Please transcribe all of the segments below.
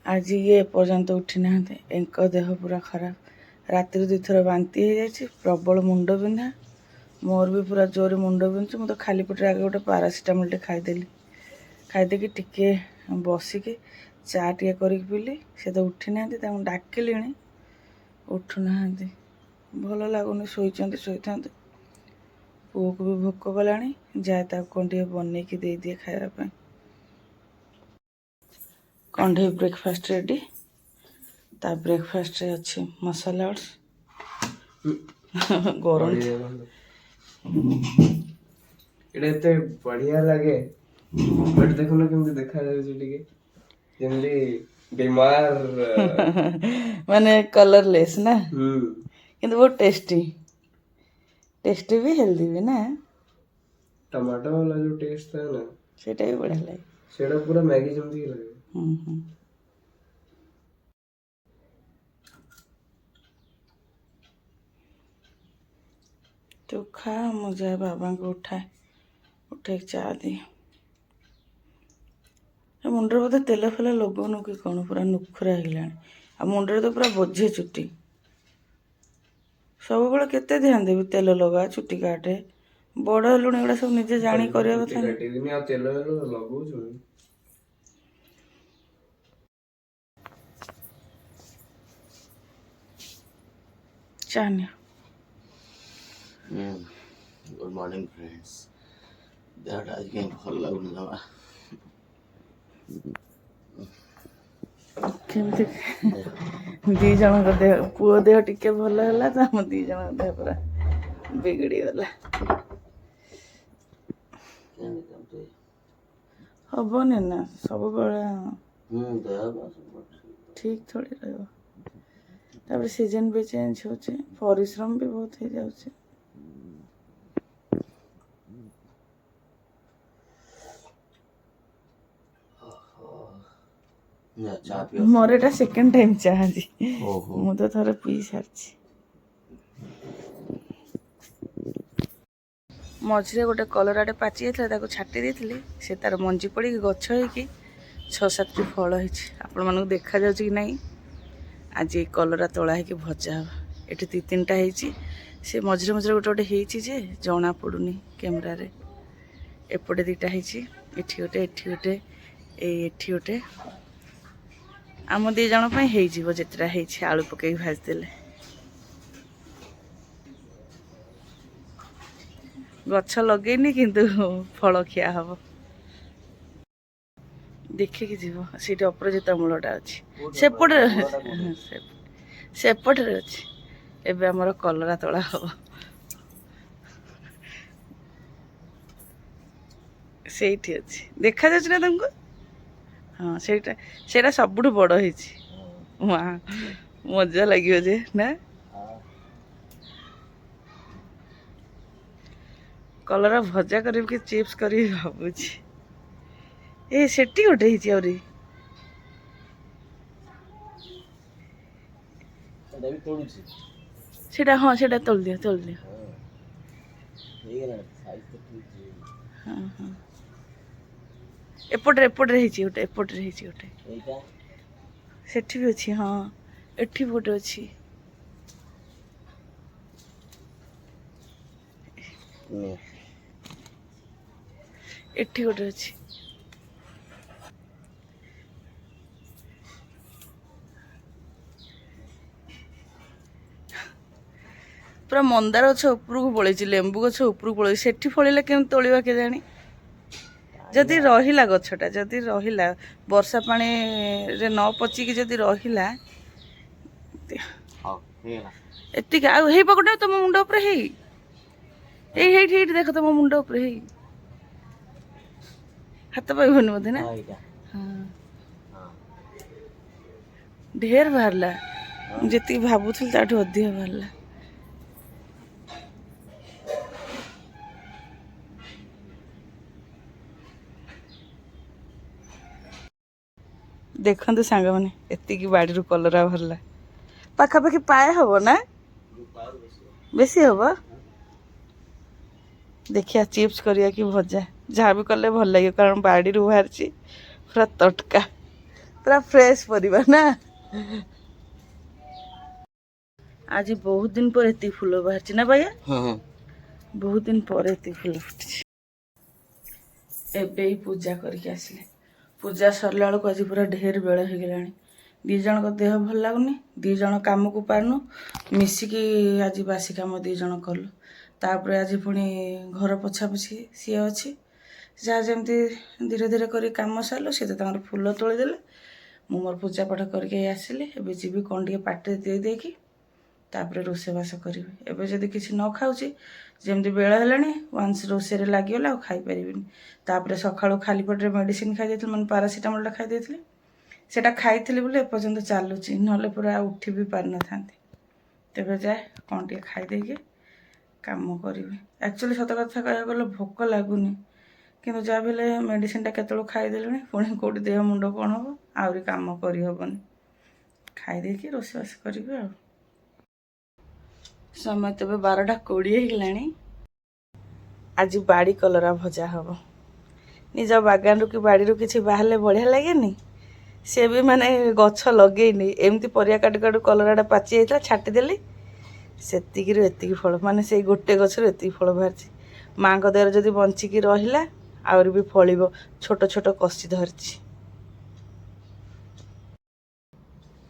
आज ये पर्यंत उठी ना एंक देह पूरा खराब राति 2 थर बांती हो जाए प्रबल मुंड बिंधा मोर भी पूरा जोर मुंड बिंधुଛି ମୁଁ ତ ଖାଲି ପେଟରେ ଆगे ଗୋଟେ ପାରାସିଟାମଲ ଟେ ଖାଇଦେଲି ଖାଇଦେକି ଟିକେ ବସିକି ଚା ଟିକେ କରିକି ପିଲି ସେ ତ ଉଠି ନାହାନ୍ତି ତାଙ୍କୁ ଡାକିଲିଣି ଉଠୁ ନାହାନ୍ତି ଭଲ ଲାଗୁନି ଶୋଇଥାନ୍ତି ପୁଅକୁ ବି ଭୋକ କଲାଣି ଯାଏ ତାକୁ କ'ଣ ଟିକେ ବନେଇକି ଦେଇଦିଏ ଖାଇବା ପାଇଁ कण्ढे ब्रेकफास्ट रेडी ता ब्रेकफास्ट रे अच्छे मसाला ओट्स गरम एटा एते बढ़िया लागे बट देखो ना केमती देखा जाय छै टिके जेमली बीमार माने कलरलेस ना किंतु बहुत टेस्टी भी हेल्दी भी ना टमाटो वाला जो टेस्ट था ना सेटा भी बढ़िया लगे सेटा पूरा मैगी जेमती लगे तो खा मुझे बाबा को उठे चा दी मुंडे बोधे तेल फेल लगौनु कि कौन पूरा नुखुरा होगा आ मुंडे तो पूरा बोझे चुटी सब बड़े केते ध्यान देवी तेल लगा चुटी काटे बड़ हेलुणी एगुड़ा सब निजे जानी करिया कथा तेल लगौ चाहनी गुड मॉर्निंग फ्रेंड्स देहटा आज कहीं भल लगुनि जमा केमती दी जन देह पुओ देह टिके भल है तो आम दी जन देह पूरा बिगड़ी गला हबनी ना सब ठीक थोड़ी रह तापर सीजन भी चेंज होचे परिश्रम भी बहुत हो जाउचे मोर एटा सेकंड टाइम चाह जी मु तो थोड़े पी सारी मझे गोटे कलराटे पाचि जाता छाटी देती से तार मंजी पड़ी गछ होगी 6-7टी फल आपण मानक देखा जाउछि कि नहीं आज ये कलरा तोला है कि भजा हे ये 2-3टा से मझे मझे गोटे गोटे होती जे जना पड़ूनी कैमरा रे एपटे 2टा एठी गोटे एठी आम 2 जन हो जितटा आलू पकई भाजदेले गछ लगेनी किंतु फल खिया हम देखिकी जीव से अपराजिता मूलटा अच्छी सेपटे अच्छी एबे हमर कलरा तोला हम से अच्छी देखा जाए ना तुमको हाँ सेटा सबुठ बड़ हो मजा लगे जे ना कलरा भजा कर चिप्स करी भावुची ए सेटी गोटे आउरी सेटा हाँ सेटा तोल दियो हाँ हाँ एपटे गोटे सेठी भी अच्छी हाँ एठी भी गोटे अच्छी एठी गोटे अच्छी पूरा मंदार गछ उपरको पड़े लेंबू गछ उपरको पड़े सेठी फलिले केम तोलिबा के जानी जदि रहिला गछटा जदि रहिला वर्षा पानी रे न पचिकी जदि रहिला एतिक आ हेई पकड़े तुम मुंड ऊपर हेई देख तुम मुंड ऊपर हेई हाथ पाइबनी बोधे ना हाँ ढेर बाहरला जी भावुल ताठू अधिक बाहरला देखते सांग मैंने एतिकी बाड़ी कलरा भरला पाखापाखि पाए हम ना बेसी हम देखिया चिप्स करिया कि भजा जहाँ भी कले भल लगे कारण बाड़ी बाहर पूरा तटका पूरा फ्रेश परिबा ना। आज बहुत दिन पर एति फूल बाहर ना भैया। हाँ बहुत दिन पर एति फूल फुटी। एबे ही पूजा करके आसिले। पूजा सरला बेलू आज पूरा ढेर बेल हो गलानी। दी जन को देह भल लगुनि। दी जन काम को पारनु मिसिकी आज बासी काम दी जन कलु। तापर आज पुणी घर पोछा पोछी सी अच्छी जहाँ जमती धीरे धीरे कर कम सारू सी तो फूल तोड़देले। मु मोर पूजा पाठ करके आसिली। एबे जीवी कौन टे पाटे दे देकी तापर रोषेबास करी। एबे जदि किसी न खाऊची जमती बेल है वंस रोषे लगिगला और खाई पारिनी। तापर सकाळू खाली पेटे मेडिसिन खाई देथिली माने पारासिटामोल खाई देथिली। सेटा खाइथिली बोले एपर्यंत चालुची नले पूरा उठी भी पार न थांती। तेबे जाए कौन टे खाई देके काम करी। एक्चुअली सत कथा कह गले भोक लगुनि किंतु जहाँ भी मेडिसिनटा केतलू खाईदेलुनी पुणी कौटी देह मुंड कौन हम आहरी काम करहबनी। खाई देकी रोषेबास करी। समय तेबे 12:20 होगलानी। आज बाड़ी कलरा भजा हम। निज बागान कि बाड़ी किसी बाहर बढ़िया लगे सी भी माने गछ लगेनी एमती परिया काटू काटू कलराटा पाची जाता छाटीदेली सेतिकिरू एतिकी फल माने से गोटे गछरू एतिकी फल बाहरी। माँ को देहर जदि बंचिकी रहिला आउरी भी फलिबो। छोट छोट कसी धरची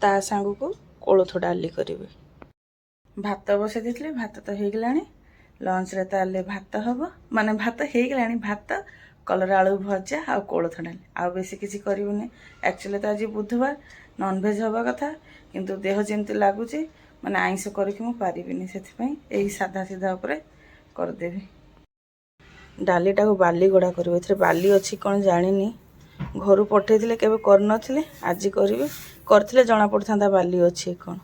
ता सांगू को कोलथ डाली करेंगे। भात बसई देथिले भात तो हो गलानी। लंच रे ताले भात हम माने भात हो गलानी। भात कलरा आलू भजा आ कोलथ डाली आ बेसी किसी करबनी। एक्चुअली तो आज बुधवार नॉनभेज हवा कथा किंतु देह जमती लगुच माने आइंस करके मु पारिबिनी से यही साधा सीधा उपरे करदेवी। डालीटा को बाली गोड़ा करिवे। एथरे बाली अछि कोन जानिनी घर पठेइथिले केबे करनथिले आज करिवे। करथिले जना पड़थांदा बाली अछि कोन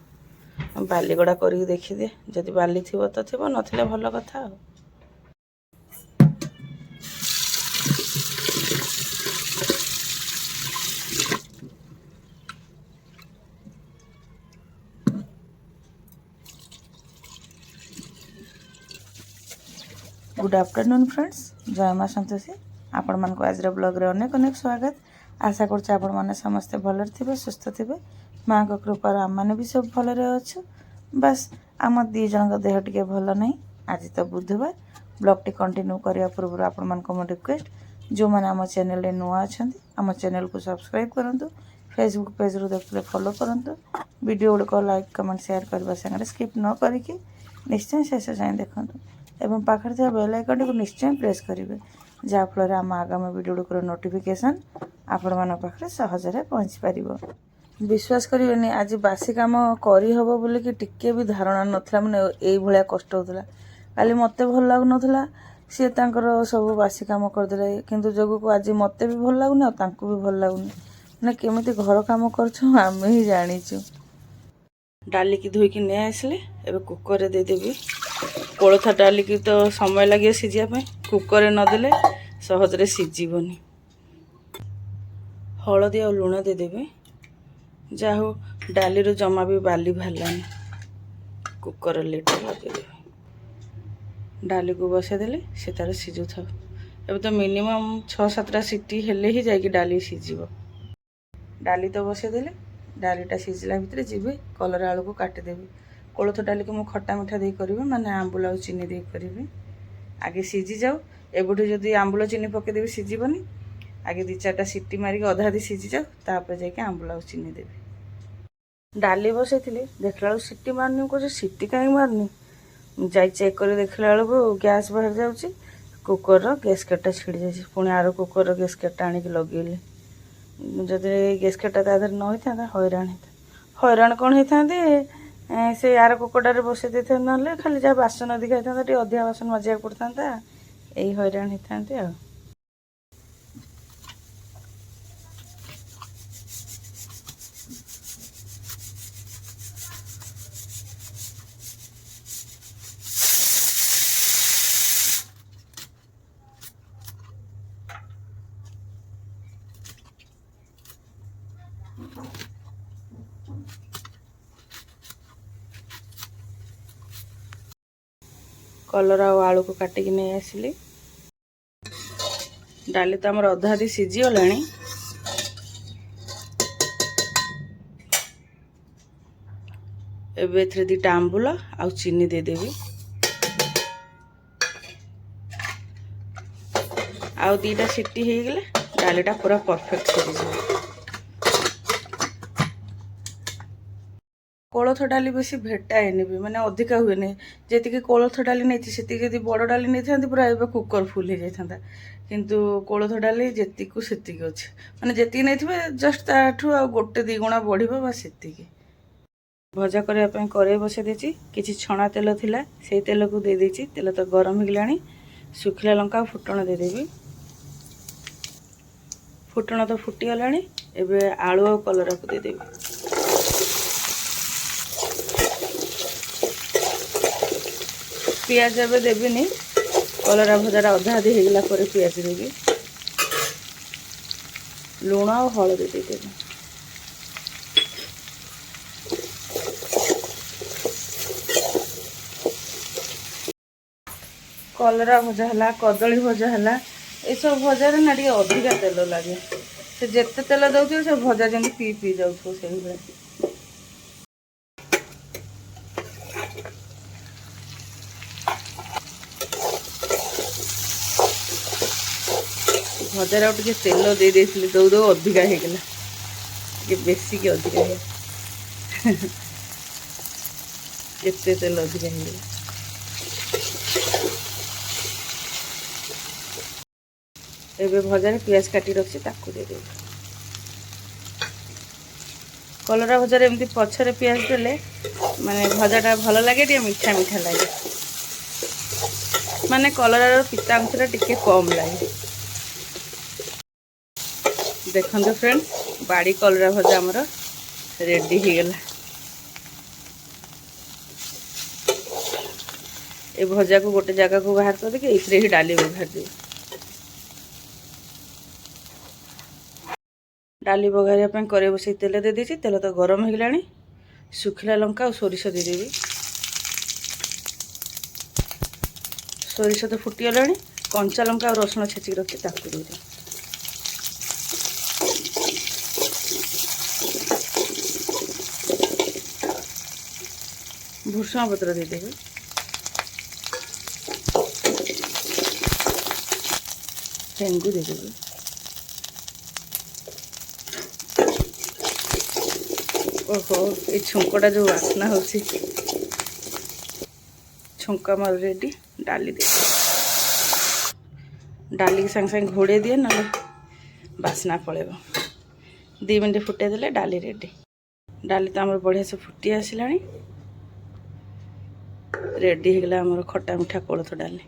बाली गोड़ा करी देखि दे जदि बाली थिबो तो थिबो नथिले भल कथा। गुड आफ्टरनून फ्रेंड्स जय माँ संतोषी आपण मान को आज ब्लॉग रे अनेक अनेक स्वागत। आशा करछे आपण माने समस्त भलर थिबे सुस्थ थिबे। माँ को कृपा आम मैंने भी सब भल अच्छु। बस आम दी जन देह टे भल नहीं। आज तो बुधवार ब्लॉग टी कंटिन्यू करने पूर्व आपण मान को रिक्वेस्ट जो मैंने आम चैनल नुआ अच्छा आम चैनल को सब्सक्राइब करूँ। फेसबुक पेज रू देखते फॉलो करूँ। वीडियो गुड़िक लाइक कमेंट शेयर करने सागर स्किप न करके निश्चय शेष जाए देखूँ एवं पाखर थी बेल आइकन को निश्चय प्रेस करेंगे जहाँफल आम आगामी वीडियो गुड़िक नोटिफिकेशन आपण मान पाखे सहजरे पहुँची पार। विश्वास करेंगे आज बासी कम करहब बोलिकी टिके भी धारणा नाला मैंने ये कष्ट होता। काली मत भल लगुन सी सब बासी कम करदे किंतु जगह को आज मत भी भल लगुनि भी भल लगुनि मैंने केमी घर कम कर ही जाचु। डाली की धोईकी नहीं आसले एवं कुकर देदेवी। कोलथ डाली की तो समय लगे सीझापी कुकर नदेले सहजरे सीझबनी। हलदी और लुण देदेवी जा हो डाली रू जमा भी बाली बाहरलानी। कुकर लिटर लगे डाली को बसईदेले से तार सीझु था। एबे तो मिनिमम 6-7टा सीटी हेले ही जाकि डाली सीझिबो। डाली तो बसईदेले डालीटा सीझला भितर जीवे कलरा आलू को काटिदेवी। कोलथ डाली को मु खट्टा मिठा दे करी माने आंबुल आ चीनी दे करी। आगे सीझी जाऊ एबुठू जदि आंबुल चीनी पकईदेवी सीझिबनी। आगे 2-4टा सीटी मारिक अधा अधी सीझी जाऊ तापर जाके आंबुल आ चीनी देवी। डाली बसई देखला सीटी मारनी को सीटी कहीं मारनी जाई चेक कर देखला बेलू गैस बाहर जाऊँगी। कुकर गैसकेटा छिड़ी जाए पुणी आर कुकर गैसकेटा आनिक लगेली। जदि गैसकेटा तादर न होता हैरान होता। हैरान कौन होता से आर कुकरटारे बसई दे ना खाली जहाँ बासन अधिका होता टे अधिका बासन मजा पड़ता यही हैरान होता। कलरा और आलू को काटिकी नहीं आसिली। डाली तो आमर अधा अधी सीझी गलानी। ଏବେ ଏଥିରେ ଦୁଇଟା ଆମ୍ବୁଲ ଆଉ ଚିନି ଦେଇଦେବି। ଆଉ ଦୁଇଟା ସିଟି ହେଇଗଲେ ଡାଲିଟା ପୁରା ପରଫେକ୍ଟ ହେଇଯିବ। କୋଳଥ ଡାଲି ବେଶୀ ଭେଟାଏନି ବି, ମାନେ ଅଧିକା ହୁଏନି। ଯେତିକି କୋଳଥ ଡାଲି ନେଇଛି ସେତିକି ଯଦି ବଡ଼ ଡାଲି ନେଇଥାନ୍ତି ପୁରା ଏବେ କୁକର ଫୁଲ୍ ହେଇଯାଇଥାନ୍ତା। କିନ୍ତୁ କୋଳଥ ଡାଲି ଯେତିକି ସେତିକି ଅଛି, ମାନେ ଯେତିକି ନେଇଥିବେ ଜଷ୍ଟ ତାଠୁ ଆଉ 1-2 ଗୁଣା ବଢ଼ିବ ବା ସେତିକି। ଭଜା କରିବା ପାଇଁ କଡ଼େଇ ବସାଇ ଦେଇଛି। କିଛି ଛଣା ତେଲ ଥିଲା, ସେଇ ତେଲକୁ ଦେଇ ଦେଇଛି। ତେଲ ତ ଗରମ ହେଇଗଲାଣି। ଶୁଖିଲା ଲଙ୍କା ଆଉ ଫୁଟଣ ଦେଇଦେବି। ଫୁଟଣ ତ ଫୁଟିଗଲାଣି। ଏବେ ଆଳୁ ଆଉ କଲରାକୁ ଦେଇଦେବି। ପିଆଜ ଏବେ ଦେବିନି, କଲରା ଭଜାଟା ଅଧା ଅଧି ହେଇଗଲା ପରେ ପିଆଜ ଦେବି। ଲୁଣ ଆଉ ହଳଦୀ ଦେଇଦେବି। କଲରା ଭଜା ହେଲା, କଦଳୀ ଭଜା ହେଲା, ଏସବୁ ଭଜାରେ ନା ଟିକେ ଅଧିକା ତେଲ ଲାଗେ। ସେ ଯେତେ ତେଲ ଦେଉଥିବ ସେ ଭଜା ଯେମିତି ପିଇ ଯାଉଥିବ ସେଇଭଳିଆ। ଭଜାରେ ଆଉ ଟିକେ ତେଲ ଦେଇଥିଲି, ଦଉ ଅଧିକା ହେଇଗଲା, ଟିକେ ବେଶିକି ଅଧିକା ହେଇଗଲା। କେତେ ତେଲ ଅଧିକା ହେଇଗଲା। ଏବେ ଭଜାରେ ପିଆଜ କାଟି ରଖିଛି ତାକୁ ଦେଇଦେବି। କଲରା ଭଜାରେ ଏମିତି ପଛରେ ପିଆଜ ଦେଲେ ମାନେ ଭଜାଟା ଭଲ ଲାଗେ, ଟିକେ ମିଠା ମିଠା ଲାଗେ, ମାନେ କଲରାର ପିତା ଅଂଶଟା ଟିକେ କମ୍ ଲାଗେ। ଦେଖନ୍ତୁ ଫ୍ରେଣ୍ଡସ୍, ବାଡ଼ି କଲରା ଭଜା ଆମର ରେଡ଼ି ହେଇଗଲା। ଏ ଭଜାକୁ ଗୋଟେ ଜାଗାକୁ ବାହାର କରିଦେଇକି ଏଇଥିରେ ହିଁ ଡାଲି ବଘାରିଦେବି। ଡାଲି ବଘାରିବା ପାଇଁ କଡ଼େଇ ବସାଇ ତେଲ ଦେଇଦେଇଛି। ତେଲ ତ ଗରମ ହେଇଗଲାଣି। ଶୁଖିଲା ଲଙ୍କା ଆଉ ସୋରିଷ ଦେଇଦେବି। ସୋରିଷ ତ ଫୁଟିଗଲାଣି। କଞ୍ଚା ଲଙ୍କା ଆଉ ରସୁଣ ଛେଚିକି ରଖିଛି ତାକୁ ଦେଇଦେବି। ଭୃଷଙ୍ଗ ପତ୍ର ଦେଇଦେବି। ହେଙ୍ଗୁ ଦେଇଦେବି। ଓହୋ, ଏ ଛୁଙ୍କଟା ଯେଉଁ ବାସ୍ନା ହେଉଛି, ଛୁଙ୍କ ଆମର ରେଡ଼ି। ଡାଲି ଦେଇଦେବି। ଡାଲିକି ସାଙ୍ଗେ ସାଙ୍ଗେ ଘୋଡ଼େଇ ଦିଏ, ନହେଲେ ବାସ୍ନା ପଳେଇବ। 2 ମିନିଟ୍ ଫୁଟାଇ ଦେଲେ ଡାଲି ରେଡ଼ି। ଡାଲି ତ ଆମର ବଢ଼ିଆ ସେ ଫୁଟି ଆସିଲାଣି। ରେଡ଼ି ହେଇଗଲା ଆମର ଖଟା ମିଠା କୋଳଥ ଡାଲି।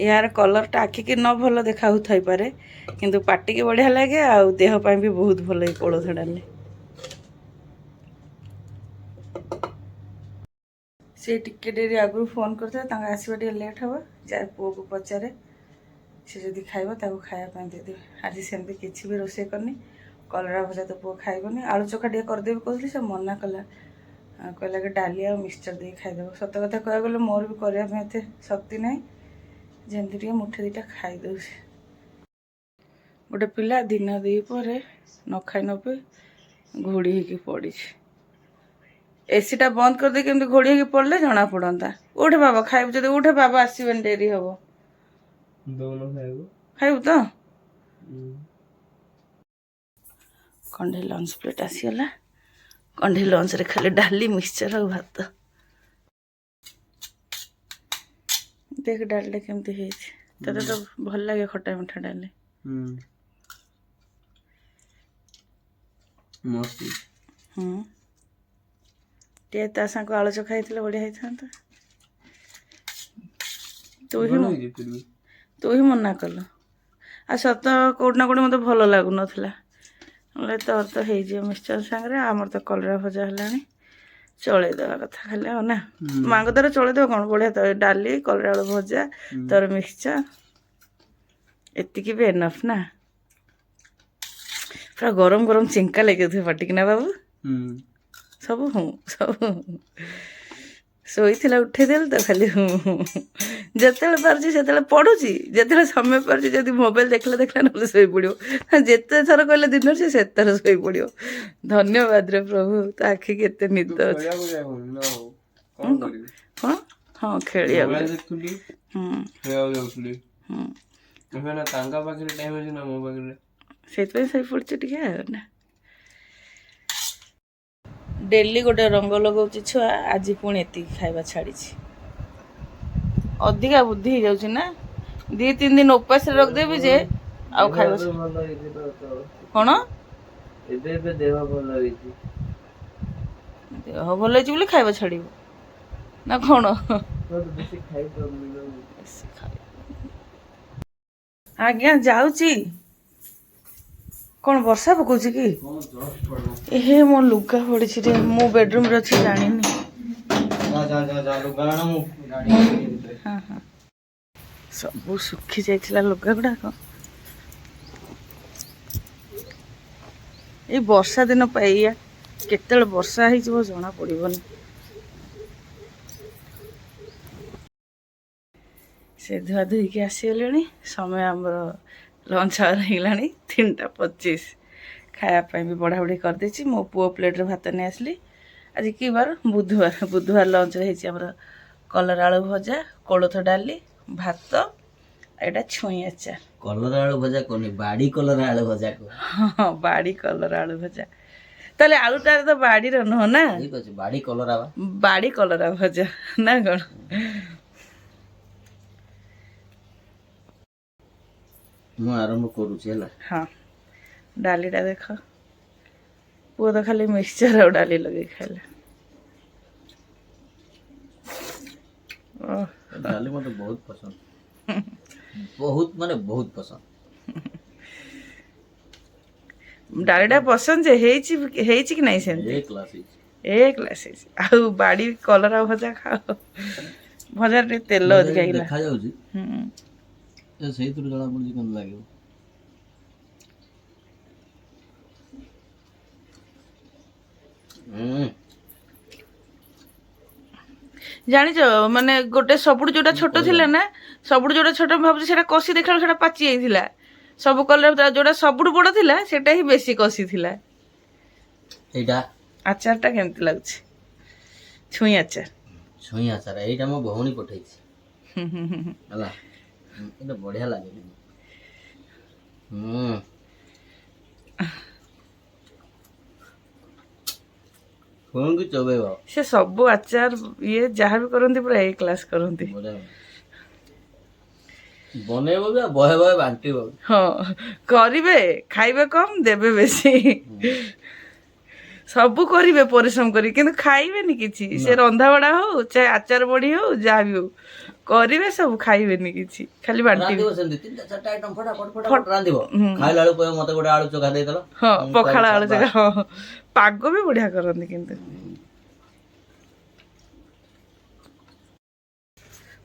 ଏହାର କଲର୍ଟା ଆଖିକି ନ ଭଲ ଦେଖା ଥାଇପାରେ, କିନ୍ତୁ ପାଟିକି ବଢ଼ିଆ ଲାଗେ, ଆଉ ଦେହ ପାଇଁ ବି ବହୁତ ଭଲ ଏ କୋଳଥ ଡାଲି। ସେ ଟିକେ ଡେରି ଆଗରୁ ଫୋନ୍ କରିଥିଲେ, ତାଙ୍କ ଆସିବା ଟିକେ ଲେଟ୍ ହେବ। ଯାଏ ପୁଅକୁ ପଚାରେ, ସେ ଯଦି ଖାଇବ ତାକୁ ଖାଇବା ପାଇଁ ଦେଇଦେବି। ଆଜି ସେମିତି କିଛି ବି ରୋଷେଇ କରିନି। କଲରା ଭଜା ତ ପୁଅ ଖାଇବନି। ଆଳୁ ଚୋଖା ଟିକେ କରିଦେବି କହୁଥିଲି, ସେ ମନା କଲା। କହିଲା କି ଡାଲି ଆଉ ମିକ୍ସଚର ଦେଇକି ଖାଇଦେବ। ସତ କଥା କହିବାକୁ ଗଲେ ମୋର ବି କରିବା ପାଇଁ ଏତେ ଶକ୍ତି ନାହିଁ, ଯେମିତି ଟିକେ ମୁଠେ ଦୁଇଟା ଖାଇଦେଉଛି। ଗୋଟେ ପିଲା ଦିନ 2 ପରେ ନ ଖାଇ ନ ପିଇ ଘୋଡ଼ି ହେଇକି ପଡ଼ିଛି। ଏସିଟା ବନ୍ଦ କରିଦେଇକି କେମିତି ଘୋଡ଼ି ହେଇକି ପଡ଼ିଲେ ଜଣା ପଡ଼ନ୍ତା। ଉଠେ ବାବା ଖାଇବୁ ଯଦି ଉଠେ, ବାବା ଆସିବେନି, ଡେରି ହେବ। ଖାଇବୁ ତ? କଣ୍ଢେଇ ଲଞ୍ଚ ପ୍ଲେଟ୍ ଆସିଗଲା। କଣ୍ଢେଇ ଲଞ୍ଚରେ ଖାଲି ଡାଲି, ମିକ୍ସଚର ଆଉ ଭାତ। ଦେଖ ଡାଲିଟା କେମିତି ହେଇଛି। ତତେ ତ ଭଲ ଲାଗେ ଖଟା ମିଠା ଡାଲି। ଟିକେ ତା ସାଙ୍ଗକୁ ଆଳୁ ଚୋଖା ହେଇଥିଲେ ବଢ଼ିଆ ହେଇଥାନ୍ତା। ତୁ ହିଁ ମନା କଲୁ। ଆଉ ସତ କୋଉଠି ନା କୋଉଠି ମୋତେ ଭଲ ଲାଗୁନଥିଲା। ନହେଲେ ତୋର ତ ହେଇଯିବ ମିକ୍ସଚର ସାଙ୍ଗରେ। ଆମର ତ କଲରା ଭଜା ହେଲାଣି, ଚଳେଇଦେବା କଥା ଖାଲି, ଆଉ ନା ମାଙ୍କ ଦ୍ୱାରା ଚଳେଇଦେବ କ'ଣ, ବଢ଼ିଆ ତ ଡାଲି, କଲରା ଆଳୁ ଭଜା, ତୋର ମିକ୍ସଚର, ଏତିକି ବି ଏନଫ୍ ନା। ପୁରା ଗରମ ଗରମ ଚିଙ୍କା ଲାଗିଥିବ ପାଟିକି ନା ବାବୁ। ସବୁ ଶୋଇଥିଲା ଉଠେଇଦେଲି ତ ଖାଲି ଯେତେବେଳେ ପାରୁଛି ସେତେବେଳେ ପଢୁଛି, ଯେତେବେଳେ ସମୟ ପାରୁଛି ଯଦି ମୋବାଇଲ ଦେଖିଲା ନହେଲେ ଶୋଇପଡ଼ିବ। ଯେତେ ଥର କହିଲେ ଦିନରେ ସେ ସେତେଥର ଶୋଇପଡ଼ିବ। ଧନ୍ୟବାଦ ରେ ପ୍ରଭୁ, ତା ଆଖିକି ଏତେ ନିଦ ଅଛି। ଖେଳିବାକୁ ଯାଉନି ନା ଆଉ କଣ କରିବି? କ'ଣ? ହଁ ଖେଳିବାକୁ ମୋବାଇଲ ଦେଖୁଥିଲି, ହୁଁ ଖେଳିବାକୁ ଯାଉଥିଲି। ହୁଁ ଏବେ ନା ତାଙ୍କ ପାଖରେ ଟାଇମ ଅଛି ନା ମୋ ପାଖରେ। ସେଇଥିପାଇଁ ଶୋଇପଡ଼ୁଛି ଟିକେ ଆଉ ନା। ଡେଲି ଗୋଟେ ରଙ୍ଗ ଲଗାଉଛି ଛୁଆ, ଆଜି ପୁଣି ଏତିକି ଖାଇବା ଛାଡ଼ିଛି। ଅଧିକା ବୁଦ୍ଧି ହେଇଯାଉଛି ନା। 2-3 ଦିନ ଉପାସରେ ରଖିଦେବି ଯେ ଆଉ ଖାଇବା କ'ଣ? ଏବେ ଦେହ ଭଲ ହେଇଛି। ଦେହ ଭଲ ହେଇଛି ବୋଲି ଖାଇବା ଛାଡ଼ିବ ନା କ'ଣ? ବେଶୀ ଖାଇପାରୁନି ନା। ଆଜ୍ଞା ଯାଉଛି। କ'ଣ ବର୍ଷା ପକଉଛି କି? ଏ ମୋ ଲୁଗା ପଡ଼ିଛି ରେ, ମୁଁ ବେଡରୁମ୍ରେ ଅଛି ଜାଣିନି। ହଁ ହଁ ସବୁ ଶୁଖି ଯାଇଥିଲା ଲୁଗା ଗୁଡ଼ାକ। ଏଇ ବର୍ଷା ଦିନ ପାଇଆ କେତେବେଳେ ବର୍ଷା ହେଇଯିବ ଜଣା ପଡ଼ିବନି। ସେ ଧୁଆ ଧୋଇକି ଆସିଗଲେଣି। ସମୟ ଆମର ଲଞ୍ଚ ଆୱାର ହେଇଗଲାଣି 3:25। ଖାଇବା ପାଇଁ ବି ବଢ଼ାବଢ଼ି କରିଦେଇଛି। ମୋ ପୁଅ ପ୍ଲେଟ୍ରେ ଭାତ ନେଇ ଆସିଲି। ଆଜି କି ବାର? ବୁଧବାର। ବୁଧବାର ଲଞ୍ଚରେ ହେଇଛି ଆମର କଲରା ଆଳୁ ଭଜା, କୋଳଥ ଡାଲି, ଭାତ, ଏଇଟା ଛୁଇଁ ଆଚାର। କଲରା ଆଳୁ ଭଜା କନି, ବାଡ଼ି କଲରା ଆଳୁ ଭଜା କହ। ହଁ ବାଡ଼ି କଲରା ଆଳୁ ଭଜା। ତାହେଲେ ଆଳୁଟା ତ ବାଡ଼ିର ନୁହଁ ନା, ଠିକ ଅଛି, ବାଡ଼ି କଲରା ବା। ବାଡ଼ି କଲରା ଭଜା ନା କ'ଣ? ମୁଁ ଆରମ୍ଭ କରୁଛି ହେଲା। ହଁ ଡାଲିଟା ଦେଖ, ପୁଅ ତ ଖାଲି ମିକ୍ସଚର ଆଉ ଡାଲି ଲଗେଇ ଖାଇଲା। ଡାଲି ମତେ ବହୁତ ପସନ୍ଦ, ବହୁତ ମାନେ ବହୁତ ପସନ୍ଦ। ଡାଲିଟା ପସନ୍ଦ ଯେ ହେଇଛି କି ନାହିଁ ସେମିତି? ଏ କ୍ଲାସ ହେଇଛି। ଏ କ୍ଲାସ୍ ହେଇଛି। ଆଉ ବାଡ଼ି କଲରା ଭଜା ଖାଅ, ଭଜାରେ ଟିକେ ତେଲ ଅଧିକା ହେଇଗଲା। ଦେଖାଯାଉଛି ହୁଁ ସେଇଥିରୁ ଜଣା ପଡୁଛି କେମିତି ଲାଗିବ। ଜାଣିଛ ମାନେ ଗୋଟେ ସବୁଠୁ ଯୋଉଟା ଛୋଟ ଥିଲା ନା, ସବୁଠୁ ଯୋଉଟା ଛୋଟ ମୁଁ ଭାବୁଛି ସେଟା କଷି ଦେଖିଲା ସେଟା ପାଚି ଯାଇଥିଲା। ସବୁ କଲରା ଯୋଉଟା ସବୁଠୁ ବଡ ଥିଲା ସେଟା ହିଁ ବେଶୀ କଷି ଥିଲା। ଏଇଟା ଆଚାରଟା କେମିତି ଲାଗୁଛି? ଛୁଇଁ ଆଚାର। ଛୁଇଁ ଆଚାର ଏଇଟା ମୋ ଭଉଣୀ ପଠେଇଛି ହେଲା। ଏଇଟା ବଢିଆ ଲାଗେ। କଣ କି ଚୋବେଇବ? ସେ ସବୁ ଆଚାର ଇଏ ଯାହା ବି କରନ୍ତି ପୁରା ଏ କ୍ଲାସ କରନ୍ତି। ବନେଇବ ବି ଆଉ ବହେ ବହେ ବାଣ୍ଟିବ। ହଁ କରିବେ, ଖାଇବେ କମ ଦେବେ ବେଶୀ। ସବୁ କରିବେ ପରିଶ୍ରମ କରି, କିନ୍ତୁ ଖାଇବେନି କିଛି। ସେ ରନ୍ଧା ବଢା ହଉ ଚାहे ଆଚାର ବଢି ହଉ ଯାହା ବି ହଉ, କରିବେ ସବୁ, ଖାଇବେନି କିଛି, ଖାଲି ବାଣ୍ଟିବେ। ସେମିତି 3-4ଟା ଆଇଟମ ଫଟାଫଟ ରାନ୍ଧିବ। ଖାଇଲା ବେଳକୁ କହିବ ମତେ ଗୋଟେ ଆଳୁ ଚୋଖା ଦେଇଦେଲ। ହଁ ପଖାଳ ଆଳୁ ଚୋଖା। ହଁ ପାଗ ବି ବଢିଆ କରନ୍ତି। କିନ୍ତୁ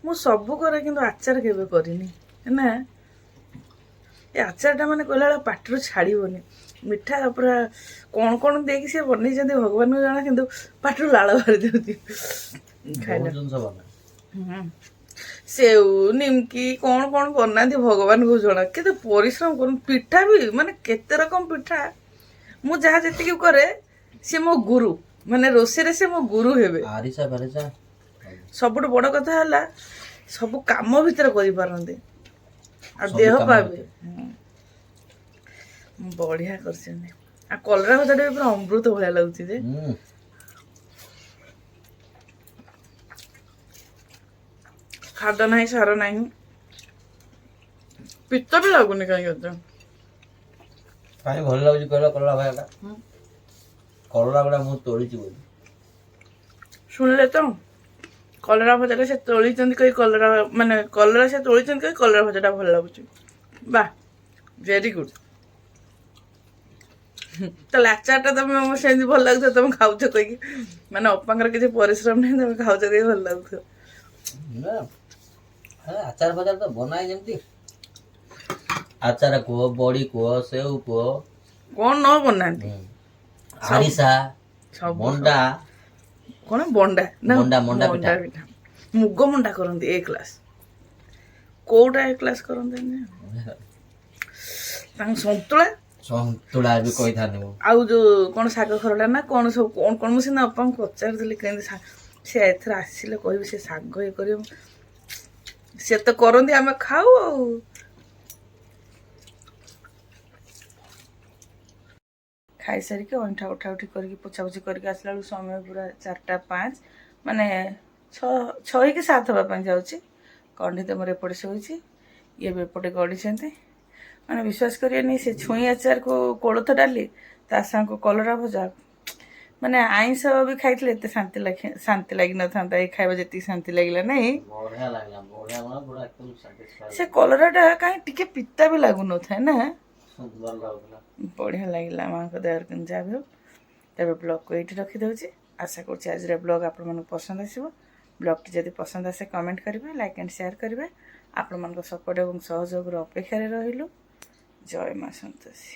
ମୁଁ ସବୁ କରେ କିନ୍ତୁ ଆଚାର କେବେ କରିନି ନା। ଏ ଆଚାରଟା ମାନେ କହିଲା ବେଳେ ପାଟିରୁ ଛାଡ଼ିବନି। ମିଠା ପୁରା କଣ କଣ ଦେଇକି ସେ ବନେଇଛନ୍ତି ଭଗବାନଙ୍କୁ ଜଣା, କିନ୍ତୁ ପାଟିରୁ ଲାଳ ବାହାରି ଯାଉଛି ଖାଇଲା। ସେଉ ନିମକି କଣ କଣ ବନାନ୍ତି ଭଗବାନଙ୍କୁ ଜଣା, କେତେ ପରିଶ୍ରମ କରନ୍ତି। ପିଠା ବି ମାନେ କେତେ ରକମ ପିଠା। ମୁଁ ଯାହା ଯେତିକି କରେ ସେ ମୋ ଗୁରୁ, ମାନେ ରୋଷେଇରେ ସେ ମୋ ଗୁରୁ ହେବେ। ସବୁଠୁ ବଡ କଥା ହେଲା ସବୁ କାମ ଭିତରେ କରିପାରନ୍ତି, ଆଉ ଦେହ ପା ବି ବଢିଆ କରିଛନ୍ତି। ଆଉ କଲରା ଭଜାଟା ବି ପୁରା ଅମୃତ ଭଳିଆ ଲାଗୁଛି ଯେ। ଖାଦ ନାହିଁ, ସାର ନାହିଁ, ପିତା ବି ଲାଗୁନି କାହିଁକି ଏତେ। କାହିଁ ଭଲ ଲାଗୁଛି କହିଲ କଲରା ଭଜାଟା? କଲରା ଗୁଡା ମୁଁ ତୋଳିଛି ବୋଲି ଶୁଣିଲେ ତ, କଲରା ଭଜାଟା ସେ ତୋଳିଛନ୍ତି କହି କଲରା ମାନେ କଲରା ସେ ତୋଳିଛନ୍ତି କହି କଲରା ଭଜାଟା ଭଲ ଲାଗୁଛି। ବା ଭେରି ଗୁଡ୍। ତାହେଲେ ଆଚାରଟା ତମେ ସେମିତି ଭଲ ଲାଗୁଥିବ, ତମେ ଖାଉଛ କହିକି, ମାନେ ଅପାଙ୍କର କିଛି ପରିଶ୍ରମ ନାହିଁ, ତମେ ଖାଉଛ କହି ଭଲ ଲାଗୁଥିବ। ଆଚାର ଫାଚାର ତ ବନାଏ ଯେମିତି। ଆଚାର କୁହ, ବଡି କୁହ, ସେଉ କୁହ, କଣ ନ ବନାନ୍ତି। ଆରିସା, ମଣ୍ଡା। କଣ ବଣ୍ଡା ନା? ମଣ୍ଡା ପିଠା। ମୁଗ ମଣ୍ଡା କରନ୍ତି ଏ କ୍ଲାସ। କୋଉଟା ଏ କ୍ଲାସ୍ କରନ୍ତେନି ତାଙ୍କ ସନ୍ତୁଳା ସନ୍ତୁଳା ବି କହିଥାନ୍ତି ମୁଁ। ଆଉ ଯୋଉ କ'ଣ ଶାଗ ଖରଡ଼ା ନା କ'ଣ ସବୁ କ'ଣ କ'ଣ ମୁଁ ସିନା ଅପାଙ୍କୁ ପଚାରୁଥିଲି କେମିତି ସେ ଏଥର ଆସିଲେ କହିବି ସେ ଶାଗ ଇଏ କରିବ ସେ ତ କରନ୍ତି ଆମେ ଖାଉ ଆଉ। ଖାଇସାରିକି ଅଇଁଠା ଉଠାଉଠି କରିକି ପୋଛାପୋଛି କରିକି ଆସିଲା ବେଳକୁ ସମୟ ପୁରା 4ଟା 5 ମାନେ 6 କି 7 ହେବା ପାଇଁ ଯାଉଛି। କଣ୍ଢେଇ ମୋର ଏପଟେ ଶୋଇଛି ଇଏ ବି ଏପଟେ ଗଡ଼ିଛନ୍ତି। ମାନେ ବିଶ୍ୱାସ କରିବେନି ସେ ଛୁଇଁ ଆଚାରକୁ କୋଳଥ ଡାଲି ତା ସାଙ୍ଗକୁ କଲରା ଭଜା ମାନେ ଆଇଁଷ ବି ଖାଇଥିଲେ ଏତେ ଶାନ୍ତି ଲାଗିନଥାନ୍ତା ଏଇ ଖାଇବା ଯେତିକି ଶାନ୍ତି ଲାଗିଲା ନାହିଁ। ବଢିଆ ଲାଗିଲା ବଢିଆ ମାନେ ପୁରା ଏକଦମ ସାଟିସ୍ଫାଏ ସେ କଲରାଟା କାହିଁ ଟିକେ ପିତା ବି ଲାଗୁନଥାଏ ନା ଭଲ ଲାଗୁଥିଲା। ବଢ଼ିଆ ଲାଗିଲା ମାଆଙ୍କ ଦେହରେ କିନ୍ତୁ ଯାହା ବି ହଉ। ତେବେ ବ୍ଲଗ୍କୁ ଏଇଠି ରଖିଦେଉଛି। ଆଶା କରୁଛି ଆଜିର ବ୍ଲଗ୍ ଆପଣମାନଙ୍କୁ ପସନ୍ଦ ଆସିବ। ବ୍ଲଗ୍ଟି ଯଦି ପସନ୍ଦ ଆସେ କମେଣ୍ଟ କରିବେ ଲାଇକ୍ ଆଣ୍ଡ ସେୟାର କରିବେ। ଆପଣମାନଙ୍କ ସପୋର୍ଟ ଏବଂ ସହଯୋଗର ଅପେକ୍ଷାରେ ରହିଲୁ। ଜୟ ମା ସନ୍ତୋଷୀ।